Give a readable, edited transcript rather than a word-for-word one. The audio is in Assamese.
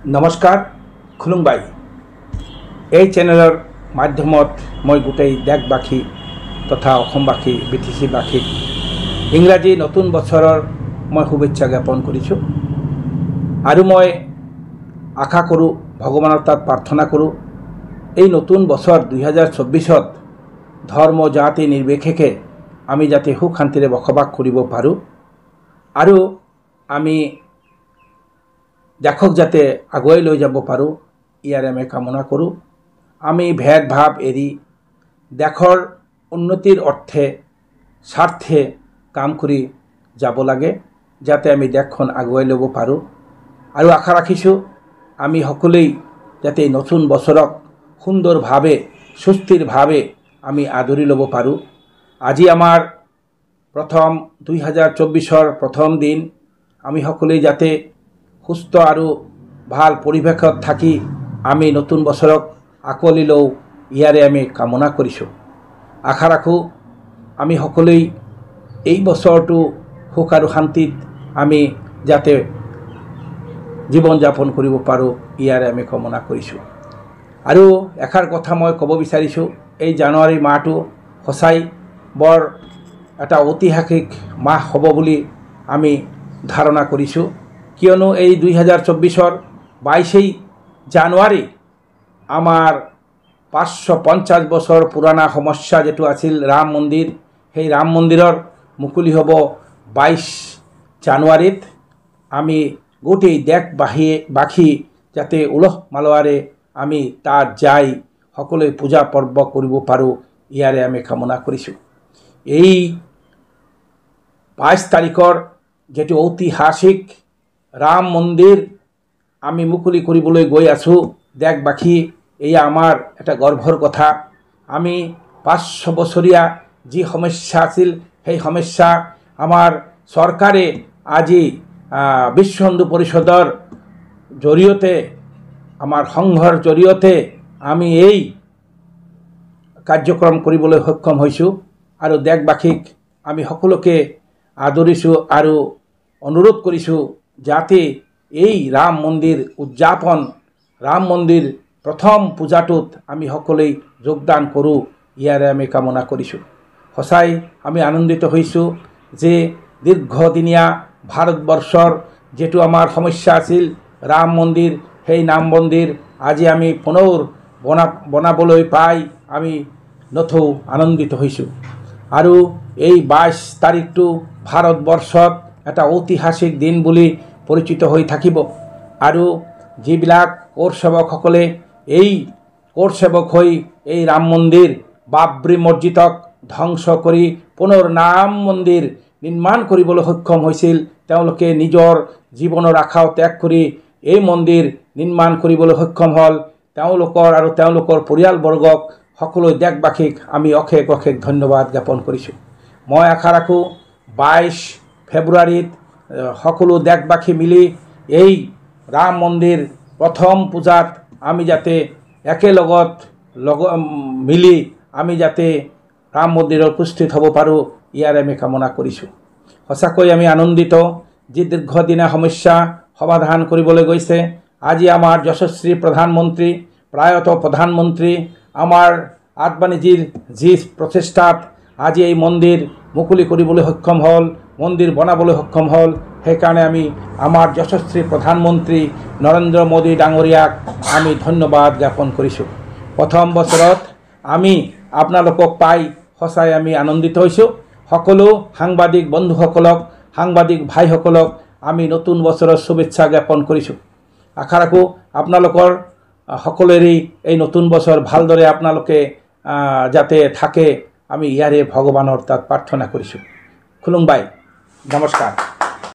नमस्कार खुलुमबाई এই চেনেলৰ মাধ্যমত মই গোটেই দেশবাসী তথা অসমবাসী বিটিচিবাসীক ইংৰাজী নতুন বছৰৰ মই শুভেচ্ছা জ্ঞাপন কৰিছোঁ আৰু মই আশা কৰোঁ ভগৱানৰ তাত প্ৰাৰ্থনা কৰোঁ এই নতুন বছৰ 2024ত ধৰ্ম জাতি নিৰ্বিশেষে আমি যাতে সুখ শান্তিৰে বসবাস কৰিব পাৰোঁ আৰু আমি দেশক যাতে আগুৱাই লৈ যাব পাৰোঁ ইয়াৰে আমি কামনা কৰোঁ আমি ভেদ ভাৱ এৰি দেশৰ উন্নতিৰ অৰ্থে স্বাৰ্থে কাম কৰি যাব লাগে যাতে আমি দেশখন আগুৱাই ল'ব পাৰোঁ আৰু আশা ৰাখিছোঁ আমি সকলোই যাতে নতুন বছৰক সুন্দৰভাৱে সুস্থিৰভাৱে আমি আদৰি ল'ব পাৰোঁ আজি আমাৰ প্ৰথম 2024ৰ প্ৰথম দিন আমি সকলোই যাতে সুস্থ আৰু ভাল পৰিৱেশত থাকি আমি নতুন বছৰক আকোৱালি লওঁ ইয়াৰে আমি কামনা কৰিছোঁ আশা ৰাখোঁ আমি সকলোই এই বছৰটো সুখ আৰু শান্তিত আমি যাতে জীৱন যাপন কৰিব পাৰোঁ ইয়াৰে আমি কামনা কৰিছোঁ আৰু এষাৰ কথা মই ক'ব বিচাৰিছোঁ এই জানুৱাৰী মাহটো সঁচাই বৰ এটা ঐতিহাসিক মাহ হ'ব বুলি আমি ধাৰণা কৰিছোঁ কিয়নো এই 2024ৰ 22 জানুৱাৰী আমাৰ 550 বছৰ পুৰণা সমস্যা যেটো আছিল ৰাম মন্দিৰ সেই ৰাম মন্দিৰৰ মুকলি হ'ব 22 জানুৱাৰীত আমি গোটেই দেশবাসী যাতে উলহ মালৱাৰে আমি তাত যাই সকলোৱে পূজা পৰ্ব কৰিব পাৰোঁ ইয়াৰে আমি কামনা কৰিছোঁ এই 22 তাৰিখৰ যেটো ঐতিহাসিক राम मंदिर आमी मुकली কৰিবলৈ গৈ আছো দেশবাসী এয়া আমাৰ এটা গৰ্বৰ কথা আমি 500 বছৰীয়া যি সমস্যা আছিল সেই সমস্যা আমাৰ চৰকাৰে আজি বিশ্ব হিন্দু পৰিষদৰ জৰিয়তে আমাৰ সংঘৰ জৰিয়তে আমি এই কাৰ্যক্ৰম কৰিবলৈ সক্ষম হৈছো আৰু দেশবাসীক আমি সকলোকে আদৰিছো আৰু অনুৰোধ কৰিছো যাতে এই ৰাম মন্দিৰ উদযাপন ৰাম মন্দিৰ প্ৰথম পূজাটোত আমি সকলেই যোগদান কৰোঁ ইয়াৰে আমি কামনা কৰিছোঁ সঁচাই আমি আনন্দিত হৈছোঁ যে দীৰ্ঘদিনীয়া ভাৰতবৰ্ষৰ যেটো আমাৰ সমস্যা আছিল ৰাম মন্দিৰ সেই নাম মন্দিৰ আজি আমি পুনৰ বনাবলৈ পাই আমি নথৌ আনন্দিত হৈছোঁ আৰু এই 22 তাৰিখটো ভাৰতবৰ্ষত এটা ঐতিহাসিক দিন বুলি পৰিচিত হৈ থাকিব আৰু যিবিলাক কোৰ সেৱকসকলে এই কোৰ সেৱক হৈ এই ৰাম মন্দিৰ বাবৰি মছজিদক ধ্বংস কৰি পুনৰ নাম মন্দিৰ নিৰ্মাণ কৰিবলৈ সক্ষম হৈছিল তেওঁলোকে নিজৰ জীৱনৰ আশাও ত্যাগ কৰি এই মন্দিৰ নিৰ্মাণ কৰিবলৈ সক্ষম হ'ল তেওঁলোকৰ আৰু তেওঁলোকৰ পৰিয়ালবৰ্গক সকলো দেশবাসীক আমি অশেষ ধন্যবাদ জ্ঞাপন কৰিছোঁ মই আশা ৰাখোঁ 22 ফেব্ৰুৱাৰীত সকলো দেশবাসী মিলি এই ৰাম মন্দিৰ প্ৰথম পূজাত আমি যাতে একেলগত মিলি আমি যাতে ৰাম মন্দিৰৰ উপস্থিত হ'ব পাৰোঁ ইয়াৰে আমি কামনা কৰিছোঁ সঁচাকৈ আমি আনন্দিত যে দীৰ্ঘদিনীয়া সমস্যা সমাধান কৰিবলৈ গৈছে আজি আমাৰ যশস্বী প্ৰধানমন্ত্ৰী প্ৰায়ত প্ৰধানমন্ত্ৰী আমাৰ আদবানীজীৰ যি প্ৰচেষ্টাত আজি এই মন্দিৰ মুকলি কৰিবলৈ সক্ষম হ'ল মন্দিৰ বনাবলৈ সক্ষম হ'ল সেইকাৰণে আমি আমাৰ যশস্বী প্ৰধানমন্ত্ৰী নৰেন্দ্ৰ মোদী ডাঙৰীয়াক আমি ধন্যবাদ জ্ঞাপন কৰিছোঁ প্ৰথম বছৰত আমি আপোনালোকক পাই সঁচাই আমি আনন্দিত হৈছোঁ সকলো সাংবাদিক বন্ধুসকলক সাংবাদিক ভাইসকলক আমি নতুন বছৰৰ শুভেচ্ছা জ্ঞাপন কৰিছোঁ আশা ৰাখোঁ আপোনালোকৰ সকলোৰে এই নতুন বছৰ ভালদৰে আপোনালোকে যাতে থাকে আমি ইয়াৰে ভগৱানৰ তাত প্ৰাৰ্থনা কৰিছোঁ খুলুমবাই নমস্কাৰ।